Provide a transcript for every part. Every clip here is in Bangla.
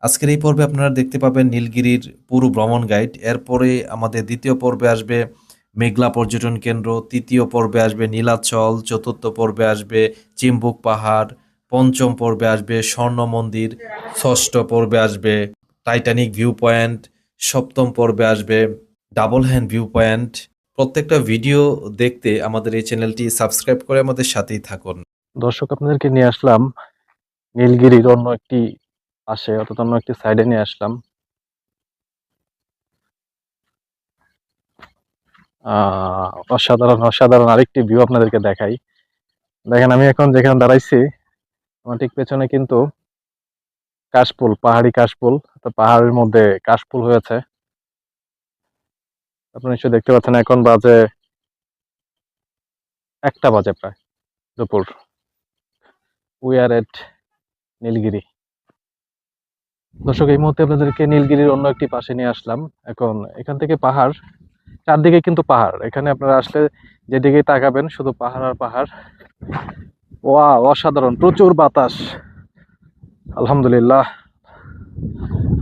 আজকের এই পর্বে আপনারা দেখতে পাবেন নীলগিরির পুরো ভ্রমণ গাইড। এরপরে আমাদের দ্বিতীয় পর্বে আসবে মেঘলা পর্যটন কেন্দ্র, তৃতীয় পর্বে আসবে নীলাচল, চতুর্থ পর্বে আসবে চিম্বুক পাহাড়, পঞ্চম পর্বে আসবে স্বর্ণ মন্দির, ষষ্ঠ পর্বে আসবে টাইটানিক ভিউ পয়েন্ট, সপ্তম পর্বে আসবে ডাবল হ্যান্ড ভিউ পয়েন্ট। প্রত্যেকটা ভিডিও দেখতে আমাদের এই চ্যানেলটি সাবস্ক্রাইব করে আমাদের সাথেই থাকুন। দর্শক, আপনাদেরকে নিয়ে আসলাম নীলগিরির অন্য একটি পাশে, অর্থাৎ অন্য একটি সাইডে নিয়ে আসলাম। অসাধারণ অসাধারণ আরেকটি ভিউ আপনাদেরকে দেখাই। দেখেন, আমি এখন যেখানে দাঁড়াইছি আমার ঠিক পেছনে কিন্তু কাশফুল, পাহাড়ি কাশফুল, অর্থাৎ পাহাড়ের মধ্যে কাশফুল হয়েছে। আপনারা নিশ্চয়ই দেখতে পাচ্ছেন। এখন বাজে 1টা বাজে প্রায় দুপুর। উই আর এট নীলগিরি। দর্শক, এই মুহূর্তে আপনাদেরকে নীলগিরির অন্য একটি পাশে নিয়ে আসলাম। এখন এখান থেকে পাহাড়, চারদিকে কিন্তু পাহাড়। এখানে আপনারা আসলে যেদিকে তাকাবেন শুধু পাহাড় আর পাহাড়। অসাধারণ, প্রচুর বাতাস। আলহামদুলিল্লাহ,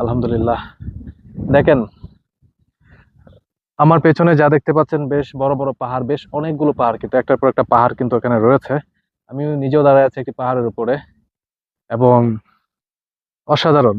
আলহামদুলিল্লাহ। দেখেন, আমার পেছনে যা দেখতে পাচ্ছেন বেশ বড় বড় পাহাড়, বেশ অনেকগুলো পাহাড়, কিন্তু একটার পর একটা পাহাড় কিন্তু এখানে রয়েছে। আমি নিজেও দাঁড়ায় আছি একটি পাহাড়ের উপরে, এবং অসাধারণ